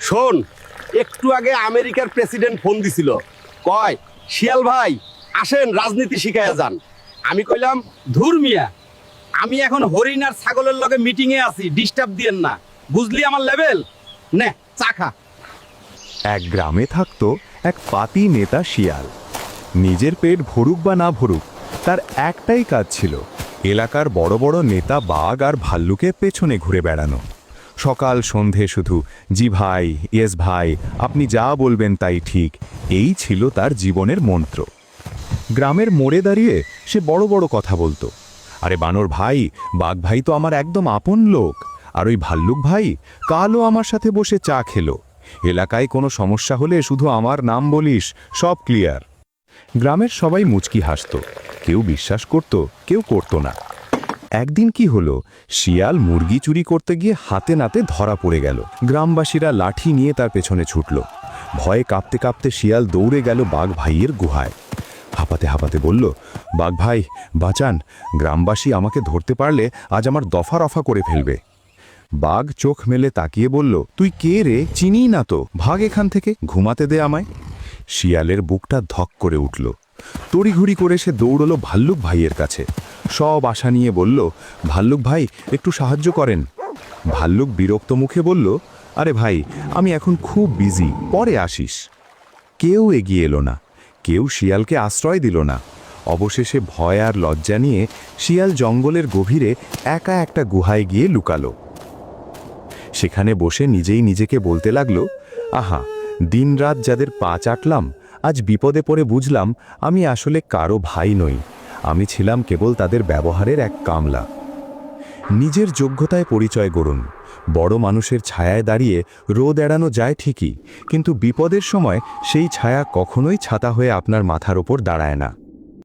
শোন, একটু আগে আমেরিকার প্রেসিডেন্ট ফোন দিছিল, কয় শিয়াল ভাই আসেন রাজনীতি শিখাইয়া যান। আমি কইলাম ধুর মিয়া, আমি এখন হরিণ আর ছাগলের লগে মিটিং এ আছি, ডিস্টার্ব দিয়েন না, বুঝলি আমার লেভেল। নে চা খা। এক গ্রামে থাকত এক পাতি নেতা শিয়াল। নিজের পেট ভরুক বা না ভরুক, তার একটাই কাজ ছিল এলাকার বড় বড় নেতা বাঘ আর ভাল্লুকের পেছনে ঘুরে বেড়ানো। সকাল সন্ধে শুধু জি ভাই, ইয়েস ভাই, আপনি যা বলবেন তাই ঠিক, এই ছিল তার জীবনের মন্ত্র। গ্রামের মোড়ে দাঁড়িয়ে সে বড় বড় কথা বলতো। আরে বানর ভাই, বাঘ ভাই তো আমার একদম আপন লোক, আর ওই ভাল্লুক ভাই কালও আমার সাথে বসে চা খেলো। এলাকায় কোনো সমস্যা হলে শুধু আমার নাম বলিস, সব ক্লিয়ার। গ্রামের সবাই মুচকি হাসত, কেউ বিশ্বাস করত, কেউ করত না। একদিন কি হলো, শিয়াল মুরগি চুরি করতে গিয়ে হাতে নাতে ধরা পড়ে গেল। গ্রামবাসীরা লাঠি নিয়ে তার পেছনে ছুটল। ভয়ে কাঁপতে কাঁপতে শিয়াল দৌড়ে গেল বাঘ ভাইয়ের গুহায়। হাঁপাতে হাঁপাতে বলল, বাঘ ভাই বাঁচান, গ্রামবাসী আমাকে ধরতে পারলে আজ আমার দফা রফা করে ফেলবে। বাঘ চোখ মেলে তাকিয়ে বলল, তুই কে রে, চিনি না তো, ভাগ এখান থেকে, ঘুমাতে দে আমায়। শিয়ালের বুকটা ধক করে উঠল। তড়িঘড়ি করে সে দৌড়ল ভাল্লুক ভাইয়ের কাছে। সব আশা নিয়ে বলল, ভাল্লুক ভাই একটু সাহায্য করেন। ভাল্লুক বিরক্ত মুখে বলল, আরে ভাই আমি এখন খুব বিজি, পরে আসিস। কেউ এগিয়ে এলো না, কেউ শিয়ালকে আশ্রয় দিল না। অবশেষে ভয় আর লজ্জা নিয়ে শিয়াল জঙ্গলের গভীরে একা একটা গুহায় গিয়ে লুকালো। সেখানে বসে নিজেই নিজেকে বলতে লাগলো, আহা, দিনরাত যাদের পা চাটলাম, আজ বিপদে পড়ে বুঝলাম আমি আসলে কারো ভাই নই, আমি ছিলাম কেবল তাদের ব্যবহারের এক কামলা। নিজের যোগ্যতায় পরিচয় গড়ুন। বড় মানুষের ছায়ায় দাঁড়িয়ে রোদ এড়ানো যায় ঠিকই, কিন্তু বিপদের সময় সেই ছায়া কখনোই ছাতা হয়ে আপনার মাথার ওপর দাঁড়ায় না।